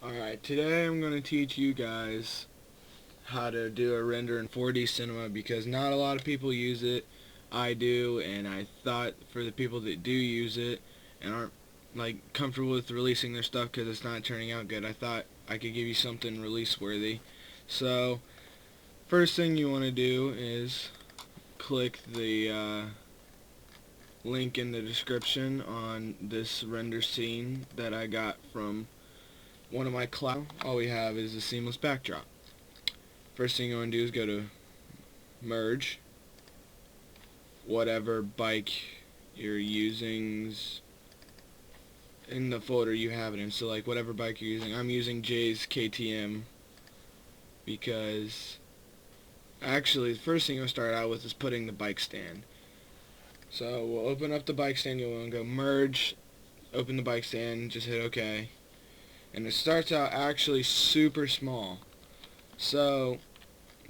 Alright, today I'm going to teach you guys how to do a render in 4D cinema because not a lot of people use it. I do, and I thought for the people that do use it and aren't comfortable with releasing their stuff because it's not turning out good, I thought I could give you something release worthy. So first thing you want to do is click the link in the description on this render scene that I got from one of my clouds. All we have is a seamless backdrop. First thing you want to do is go to merge whatever bike you're using in the folder you have it in. So like whatever bike you're using. I'm using Jay's KTM because actually the first thing you'll start out with is putting the bike stand. So we'll open up the bike stand. You'll want to go merge, open the bike stand, just hit OK. And it starts out actually super small. So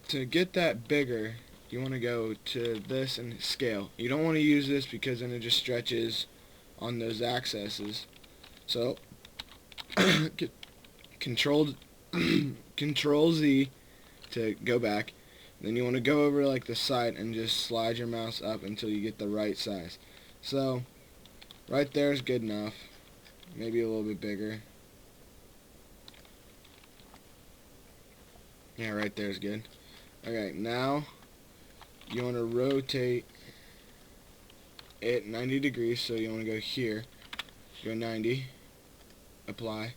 to get that bigger, you want to go to this and scale. You don't want to use this because then it just stretches on those accesses. So control control Z to go back. Then you want to go over like the side and just slide your mouse up until you get the right size. So right there is good enough. Maybe a little bit bigger. Yeah, right there is good. Okay, now you want to rotate it 90 degrees, so you want to go here, go 90, apply.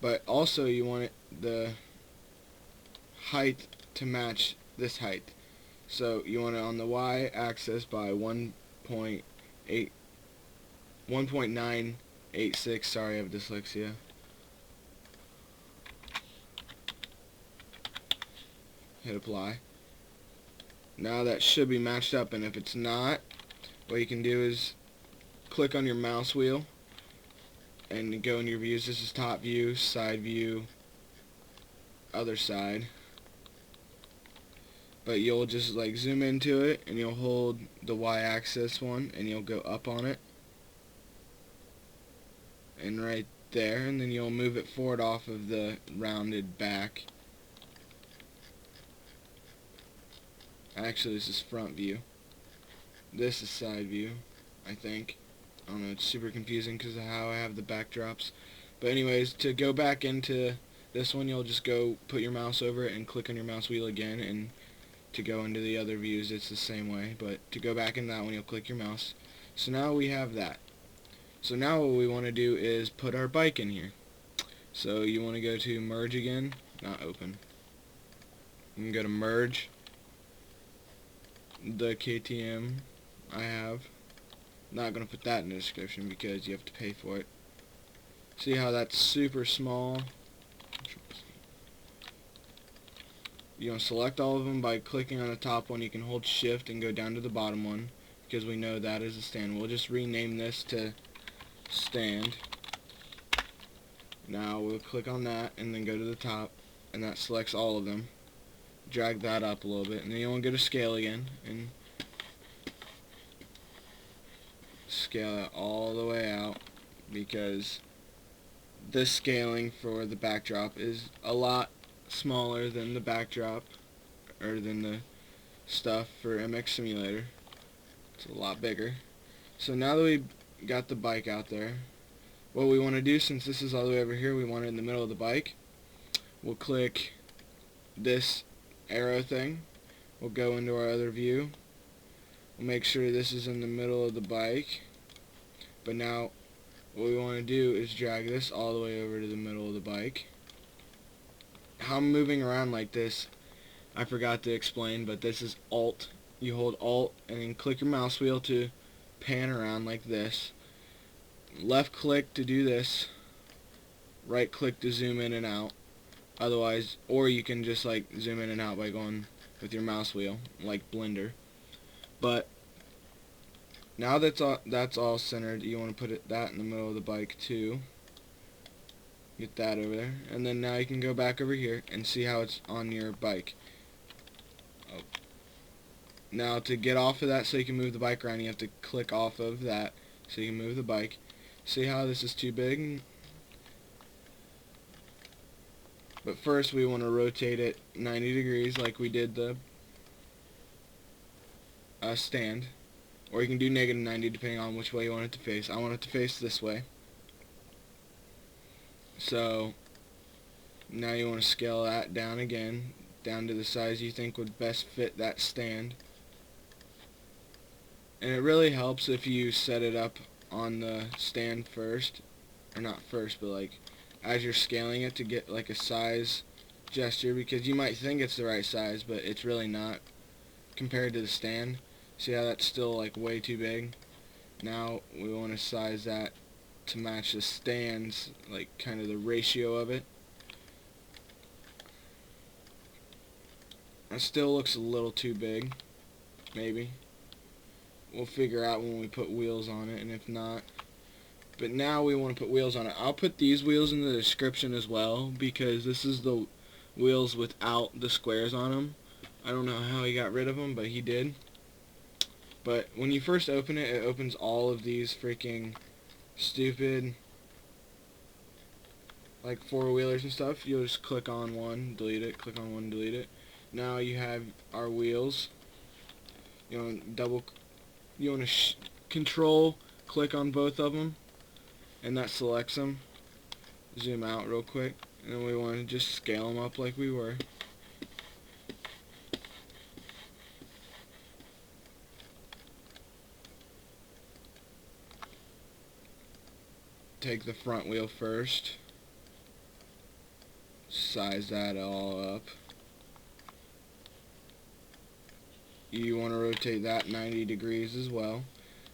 But also you want the height to match this height. So you want it on the y-axis by 1.986. Sorry, I have dyslexia. Hit apply. Now that should be matched up, and if it's not, what you can do is click on your mouse wheel and go in your views. This is top view, side view, other side. But you'll just like zoom into it and you'll hold the y-axis one and you'll go up on it. And right there, and then you'll move it forward off of the rounded back. Actually, this is front view. This is side view, I think. I don't know, it's super confusing because of how I have the backdrops. But anyways, to go back into this one, you'll just go put your mouse over it and click on your mouse wheel again, and to go into the other views, it's the same way. But to go back in that one, you'll click your mouse. So now we have that. So now what we want to do is put our bike in here. So you want to go to merge again, not open. You can go to merge the KTM I have. Not going to put that in the description because you have to pay for it. See how that's super small? You want to select all of them by clicking on the top one. You can hold shift and go down to the bottom one because we know that is a stand. We'll just rename this to stand. Now we'll click on that and then go to the top, and that selects all of them. Drag that up a little bit, and then you want to go to scale again and scale it all the way out because this scaling for the backdrop is a lot smaller than the backdrop or than the stuff for MX Simulator. It's a lot bigger. So now that we got the bike out there, what we want to do, since this is all the way over here, we want it in the middle of the bike. We'll click this arrow thing. We'll go into our other view. We'll make sure this is in the middle of the bike. But now what we want to do is drag this all the way over to the middle of the bike. How I'm moving around like this, I forgot to explain, but this is Alt. You hold Alt and then click your mouse wheel to pan around like this. Left click to do this. Right click to zoom in and out. Otherwise, or you can just like zoom in and out by going with your mouse wheel, like Blender. But now that's all centered, you want to put that in the middle of the bike too. Get that over there, and then now you can go back over here and see how it's on your bike. Oh. Now to get off of that so you can move the bike around, you have to click off of that so you can move the bike. See how this is too big? But first we want to rotate it 90 degrees like we did the stand, or you can do negative 90 depending on which way you want it to face. I want it to face this way. So now you want to scale that down again, down to the size you think would best fit that stand. And it really helps if you set it up on the stand first, or not first, but like as you're scaling it to get like a size gesture, because you might think it's the right size, but it's really not compared to the stand. See how that's still like way too big? Now we want to size that to match the stand's, like kind of the ratio of it. It still looks a little too big, maybe. We'll figure out when we put wheels on it, and if not. But now we want to put wheels on it. I'll put these wheels in the description as well, because this is the wheels without the squares on them. I don't know how he got rid of them, but he did. But when you first open it, it opens all of these freaking stupid like four-wheelers and stuff. You'll just click on one, delete it, click on one, delete it. Now you have our wheels. You want to control click on both of them, and that selects them. Zoom out real quick, and then we want to just scale them up like we were. Take the front wheel first, size that all up. You want to rotate that 90 degrees as well.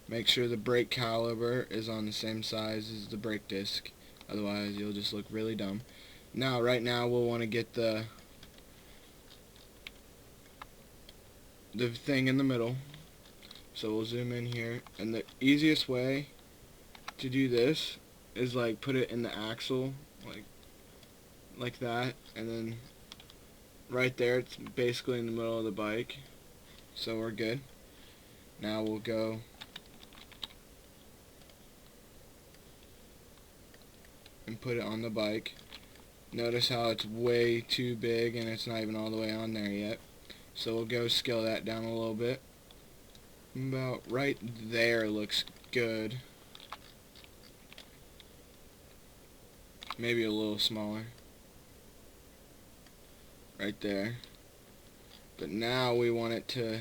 Make sure the brake caliper is on the same size as the brake disc, otherwise you'll just look really dumb. Now, right now we'll want to get the thing in the middle. So we'll zoom in here, and the easiest way to do this is like put it in the axle, like that, and then right there it's basically in the middle of the bike. So we're good. Now we'll go and put it on the bike. Notice how it's way too big and it's not even all the way on there yet. So we'll go scale that down a little bit. About right there looks good. Maybe a little smaller. Right there. But now we want it to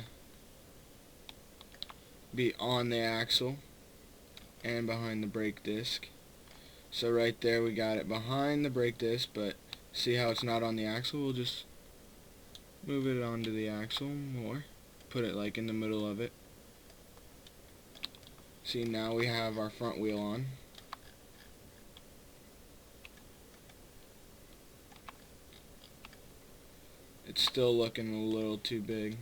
be on the axle and behind the brake disc. So right there we got it behind the brake disc, but see how it's not on the axle? We'll just move it onto the axle more. Put it like in the middle of it. See, now we have our front wheel on. It's still looking a little too big.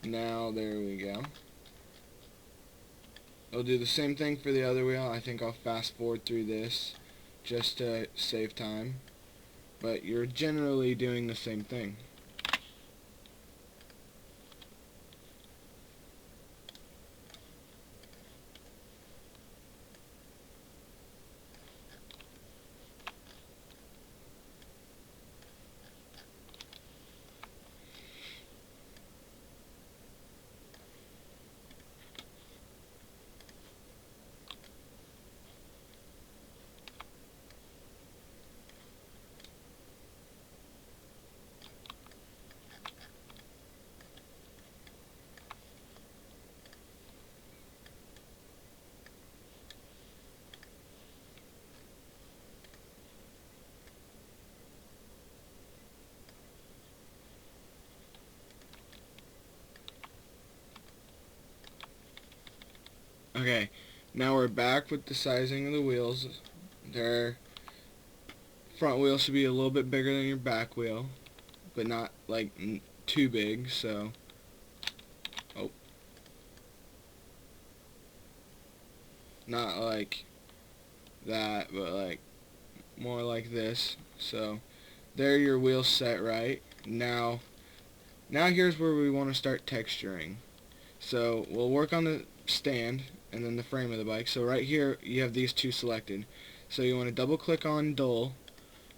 Now there we go. I'll do the same thing for the other wheel. I think I'll fast forward through this just to save time. But you're generally doing the same thing. Okay, now we're back with the sizing of the wheels. Their front wheel should be a little bit bigger than your back wheel, but not like too big, so not like that, but like more like this. So there, your wheels set right. Now here's where we want to start texturing. So we'll work on the stand, and then the frame of the bike. So right here you have these two selected. So you want to double click on dull,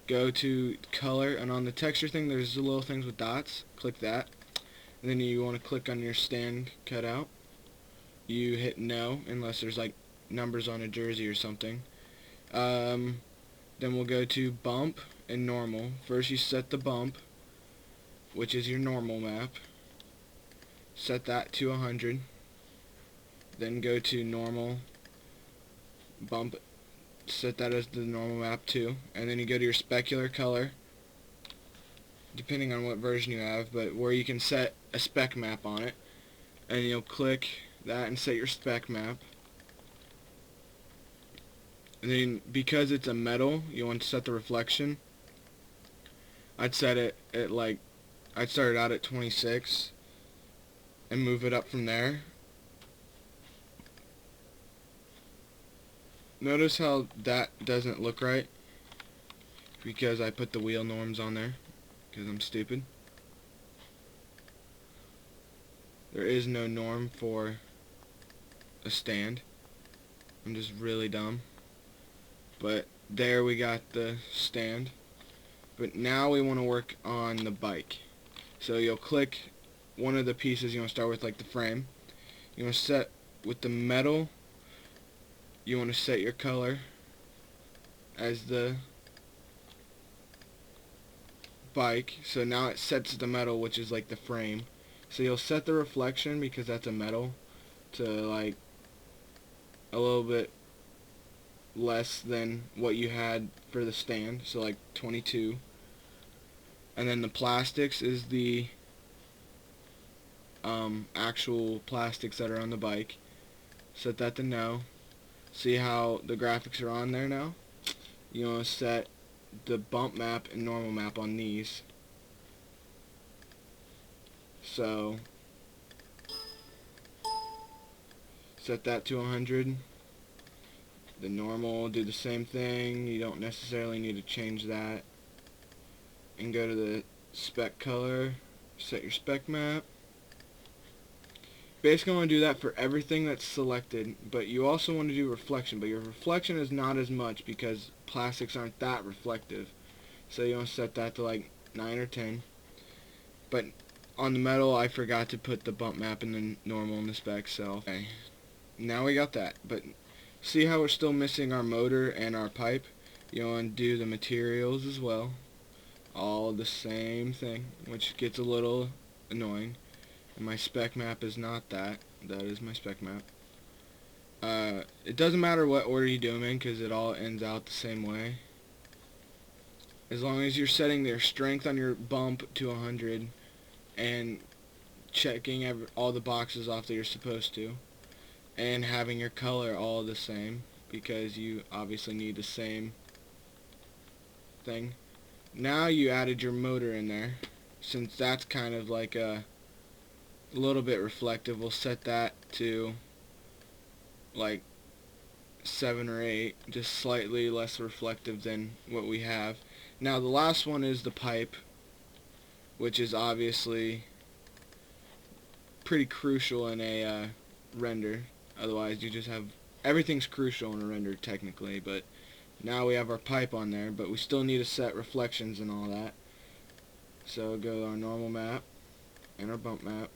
go to color, and on the texture thing there's the little things with dots. Click that, and then you want to click on your stand cutout. You hit no unless there's like numbers on a jersey or something. Then we'll go to bump and normal. First you set the bump, which is your normal map. Set that to 100. Then go to normal, bump, set that as the normal map too. And then you go to your specular color, depending on what version you have, but where you can set a spec map on it. And you'll click that and set your spec map. And then because it's a metal, you want to set the reflection. I'd set it at like, I'd start it out at 26 and move it up from there. Notice how that doesn't look right because I put the wheel norms on there because I'm stupid. There is no norm for a stand. I'm just really dumb. But there we got the stand. But now we want to work on the bike. So you'll click one of the pieces you want to start with, like the frame. You want to set with the metal, you want to set your color as the bike. So now it sets the metal, which is like the frame. So you'll set the reflection, because that's a metal, to like a little bit less than what you had for the stand, so like 22. And then the plastics is the actual plastics that are on the bike. Set that to no. See how the graphics are on there now? You want to set the bump map and normal map on these. So set that to 100. The normal, do the same thing. You don't necessarily need to change that. And go to the spec color, set your spec map. Basically, I want to do that for everything that's selected, but you also want to do reflection, but your reflection is not as much because plastics aren't that reflective. So you want to set that to like 9 or 10. But on the metal, I forgot to put the bump map and the normal in the spec, so okay. Now we got that, but see how we're still missing our motor and our pipe? You want to do the materials as well. All the same thing, which gets a little annoying. And my spec map is not that. That is my spec map. It doesn't matter what order you do them in, because it all ends out the same way. As long as you're setting their strength on your bump to 100 and checking all the boxes off that you're supposed to, and having your color all the same, because you obviously need the same thing. Now you added your motor in there. Since that's kind of like a little bit reflective, we'll set that to like 7 or 8, just slightly less reflective than what we have. Now the last one is the pipe, which is obviously pretty crucial in a render. Otherwise you just have, everything's crucial in a render technically, but now we have our pipe on there, but we still need to set reflections and all that. So go to our normal map and our bump map,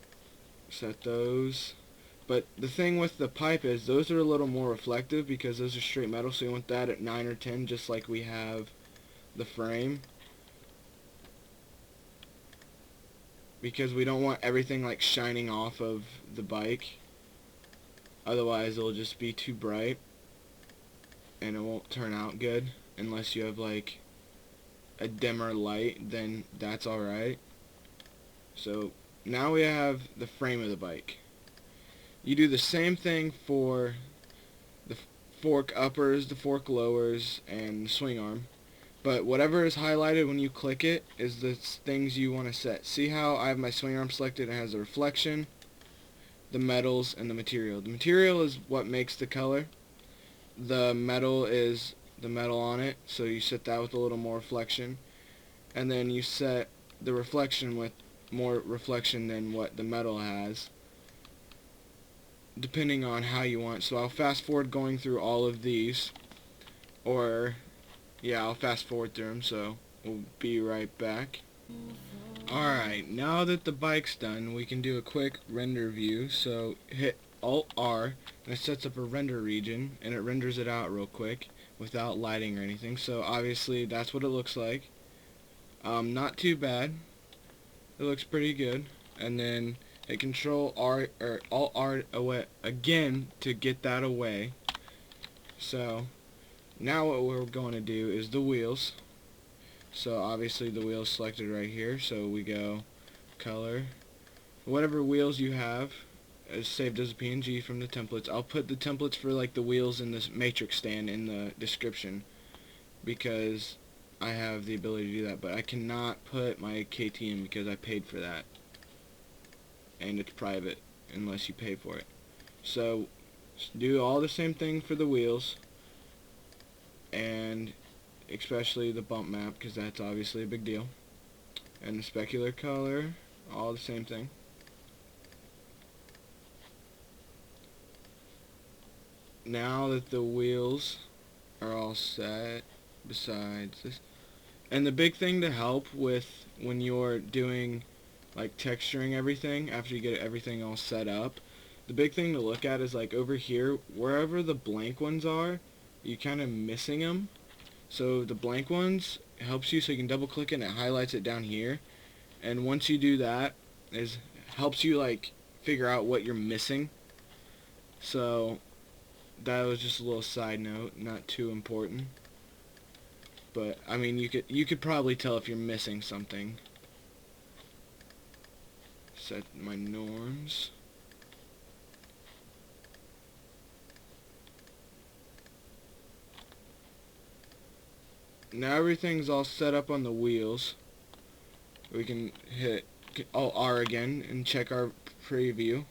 set those. But the thing with the pipe is those are a little more reflective because those are straight metal, so you want that at 9 or 10, just like we have the frame. Because we don't want everything like shining off of the bike. Otherwise it'll just be too bright and it won't turn out good unless you have like a dimmer light, then that's alright. So now we have the frame of the bike. You do the same thing for the fork uppers, the fork lowers, and the swing arm. But whatever is highlighted when you click it is the things you want to set. See how I have my swing arm selected? It has the reflection, the metals, and the material. The material is what makes the color. The metal is the metal on it, so you set that with a little more reflection. And then you set the reflection with more reflection than what the metal has. depending on how you want. So I'll fast forward going through all of these, or yeah, I'll fast forward through them, so we'll be right back. Alright, now that the bike's done, we can do a quick render view. So hit Alt R, and it sets up a render region, and it renders it out real quick without lighting or anything. So obviously that's what it looks like. Not too bad. It looks pretty good. And then hit Control R or Alt R away again to get that away. So now what we're going to do is the wheels. So obviously the wheels selected right here. So we go color, whatever wheels you have is saved as a PNG from the templates. I'll put the templates for like the wheels in this matrix stand in the description because I have the ability to do that, but I cannot put my KTM because I paid for that, and it's private unless you pay for it. So do all the same thing for the wheels, and especially the bump map because that's obviously a big deal, and the specular color, all the same thing. Now that the wheels are all set, besides this, and the big thing to help with when you're doing like texturing everything after you get everything all set up, the big thing to look at is like over here, wherever the blank ones are, you kind of missing them. So the blank ones helps you, so you can double click it and it highlights it down here, and once you do that, is helps you like figure out what you're missing. So that was just a little side note, not too important. But I mean, you could probably tell if you're missing something. Set my norms. Now everything's all set up on the wheels. We can hit Alt R again and check our preview.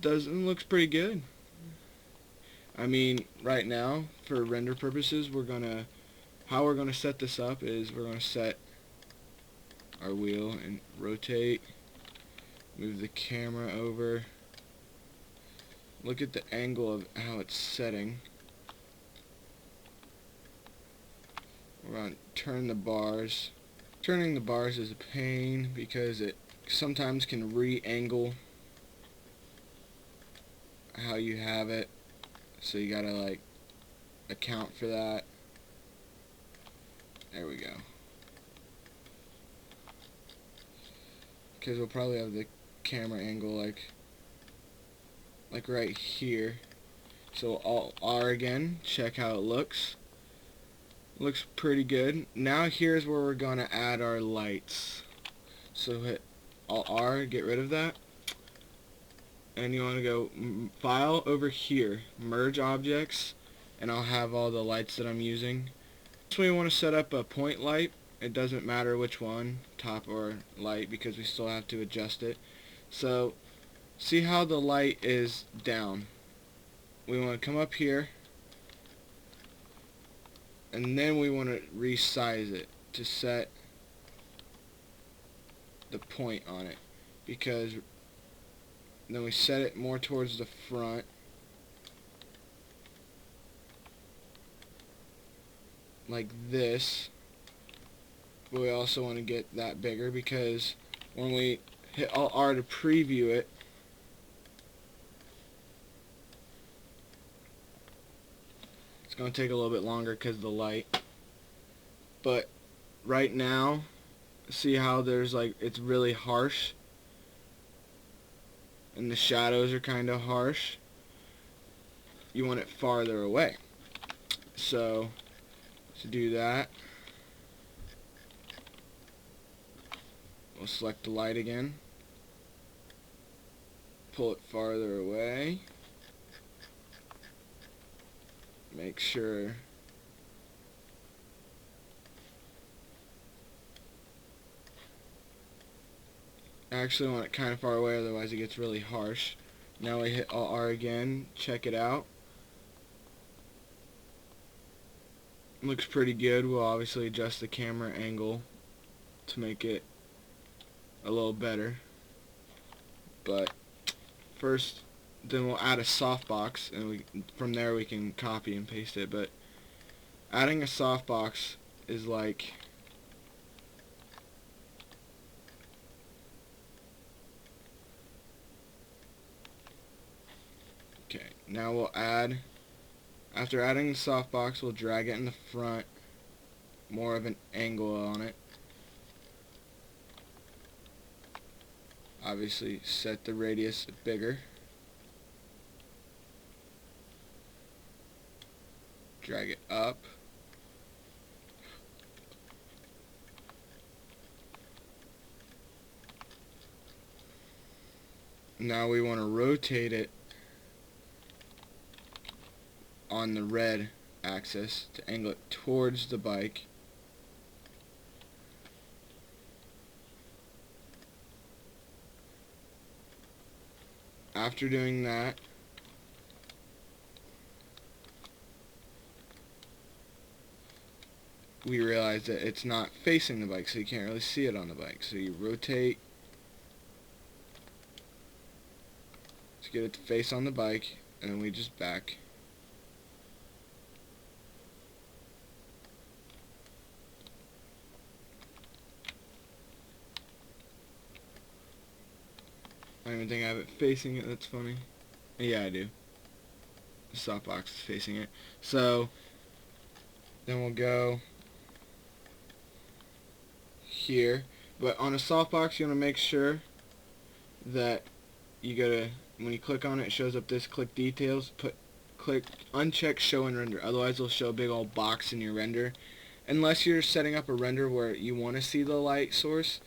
Looks pretty good. I mean, right now, for render purposes, how we're gonna set this up is we're gonna set our wheel and rotate, move the camera over, look at the angle of how it's setting. We're gonna turn the bars. Turning the bars is a pain because it sometimes can re-angle how you have it, so you gotta like account for that. There we go. Because we'll probably have the camera angle like right here. So Alt R again, check how it looks. Looks pretty good. Now here's where we're gonna add our lights. So hit Alt R, get rid of that. And you want to go file over here, merge objects, and I'll have all the lights that I'm using. So we want to set up a point light. It doesn't matter which one, top or light, because we still have to adjust it. So see how the light is down. We want to come up here, and then we want to resize it to set the point on it, because then we set it more towards the front. Like this. But we also want to get that bigger because when we hit Alt R to preview it, it's going to take a little bit longer because of the light. But right now, see how there's like, it's really harsh. And the shadows are kind of harsh. You want it farther away. So to do that, we'll select the light again, pull it farther away, make sure I actually want it kind of far away, otherwise it gets really harsh. Now we hit Alt R again, check it out. Looks pretty good. We'll obviously adjust the camera angle to make it a little better. But first, then we'll add a softbox, and from there we can copy and paste it. But adding a softbox is like, okay, now we'll add, after adding the softbox, we'll drag it in the front, more of an angle on it. Obviously set the radius bigger. Drag it up. Now we want to rotate it on the red axis to angle it towards the bike. After doing that, we realize that it's not facing the bike, so you can't really see it on the bike. So you rotate to get it to face on the bike, and then we just back. I don't even think I have it facing it. That's funny. Yeah, I do. The softbox is facing it. So then we'll go here. But on a softbox, you want to make sure that you gotta, when you click on it, it shows up this, click details, click uncheck show and render. Otherwise, it'll show a big old box in your render. Unless you're setting up a render where you want to see the light source,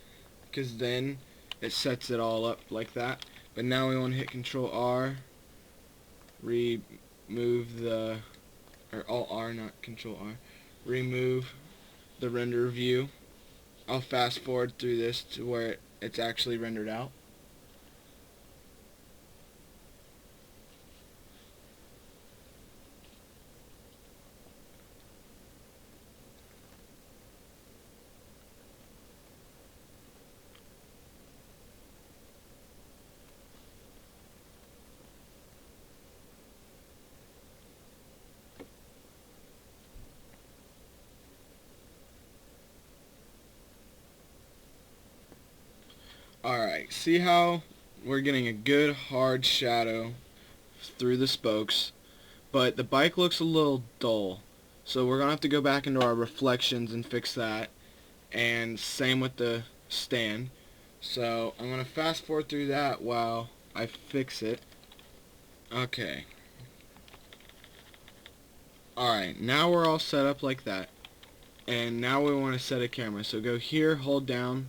because then it sets it all up like that. But now we want to hit Control R, remove the, or Alt R, not Control R, remove the render view. I'll fast forward through this to where it's actually rendered out. Alright, see how we're getting a good hard shadow through the spokes, but the bike looks a little dull. So we're going to have to go back into our reflections and fix that, and same with the stand. So I'm going to fast forward through that while I fix it. Okay. Alright, now we're all set up like that. And now we want to set a camera. So go here, hold down,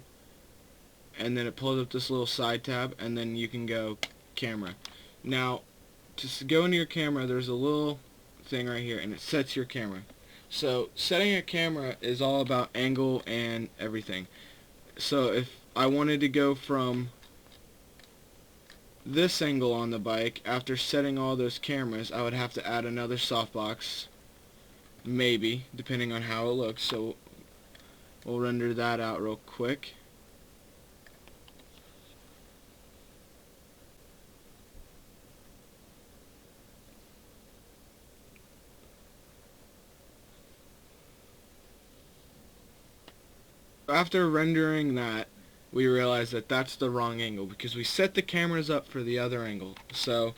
and then it pulls up this little side tab, and then you can go camera. Now, to go into your camera, there's a little thing right here, and it sets your camera. So setting a camera is all about angle and everything. So if I wanted to go from this angle on the bike, after setting all those cameras, I would have to add another softbox, maybe, depending on how it looks. So we'll render that out real quick. After rendering that, we realize that that's the wrong angle because we set the cameras up for the other angle. So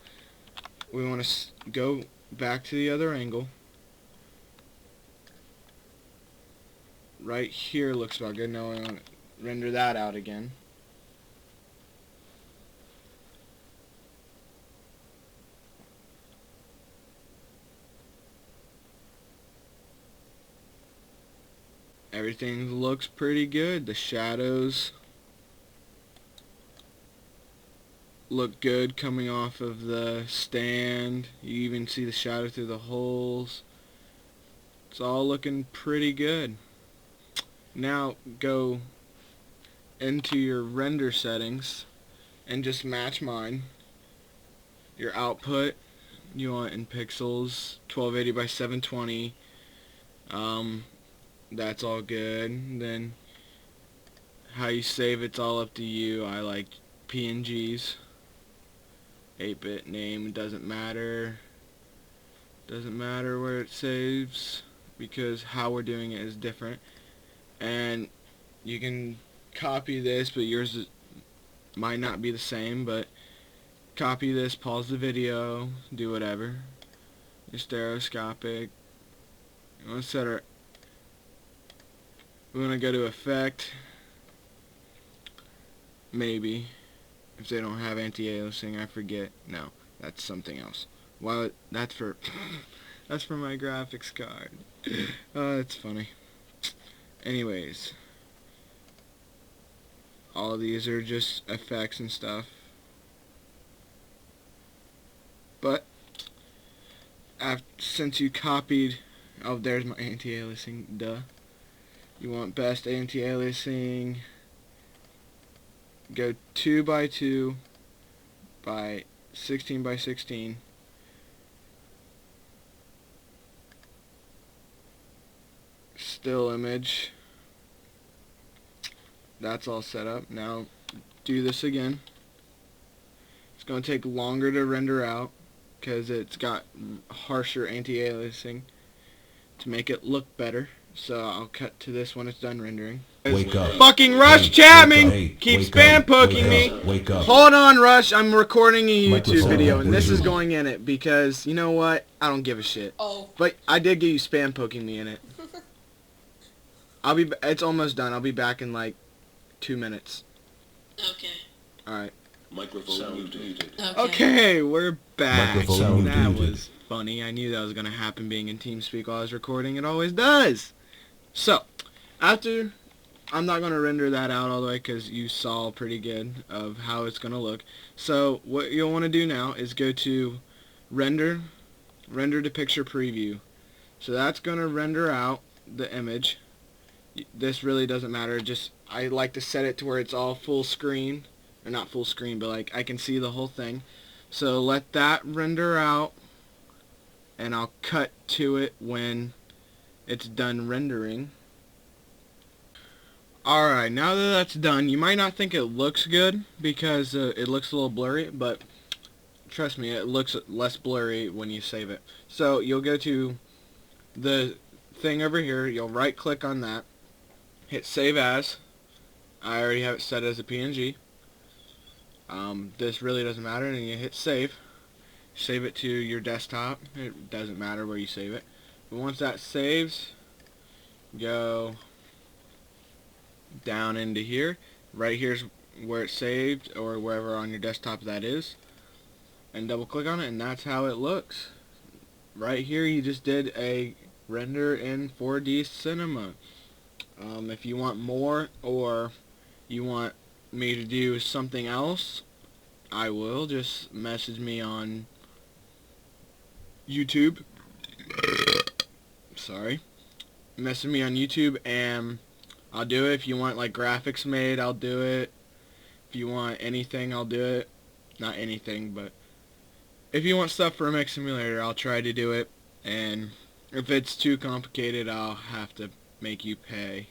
we want to go back to the other angle. Right here looks about good. Now we want to render that out again. Everything looks pretty good. The shadows look good coming off of the stand. You even see the shadow through the holes. It's all looking pretty good. Now go into your render settings and just match mine. Your output you want in pixels, 1280 by 720. That's all good. Then how you save it's all up to you. I like PNGs. 8-bit name doesn't matter. Doesn't matter where it saves because how we're doing it is different. And you can copy this, but yours might not be the same, but copy this, pause the video, do whatever. Your stereoscopic. You want to set our, we want to go to effect, maybe, if they don't have anti-aliasing, I forget. No, that's something else. Well, that's for that's for my graphics card. Oh, that's funny. Anyways, all these are just effects and stuff. But since you copied, oh, there's my anti-aliasing. Duh. You want best anti-aliasing. Go 2x2 by 16 by 16. Still image. That's all set up. Now do this again. It's going to take longer to render out because it's got harsher anti-aliasing to make it look better. So I'll cut to this when it's done rendering. Wake up. Fucking Rush Chapman keeps spam poking me. Wake up. Hold on, Rush. I'm recording a YouTube video and this is going in it because, you know what? I don't give a shit. Oh. But I did get you spam poking me in it. It's almost done. I'll be back in like 2 minutes. Okay. Alright. Microphone muted. Okay, we're back. Microphone That muted. was funny. I knew that was going to happen being in TeamSpeak while I was recording. It always does. So, after, I'm not going to render that out all the way because you saw pretty good of how it's going to look. So, what you'll want to do now is go to render to picture preview. So that's going to render out the image. This really doesn't matter. Just, I like to set it to where it's all full screen. Or not full screen, but like I can see the whole thing. So let that render out, and I'll cut to it when it's done rendering. Alright, now that that's done, you might not think it looks good because it looks a little blurry, but trust me, it looks less blurry when you save it. So you'll go to the thing over here, you'll right click on that, hit save as. I already have it set as a PNG. This really doesn't matter, and you hit save. Save it to your desktop. It doesn't matter where you save it. But once that saves, go down into here. Right here's where it's saved, or wherever on your desktop that is. And double click on it, and that's how it looks. Right here you just did a render in 4D Cinema. If you want more, or you want me to do something else, I will. Just message me on YouTube. Sorry. Message me on YouTube and I'll do it. If you want like graphics made, I'll do it. If you want anything, I'll do it. Not anything, but if you want stuff for MX Simulator, I'll try to do it. And if it's too complicated, I'll have to make you pay.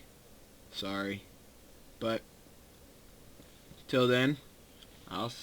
Sorry. But till then, I'll see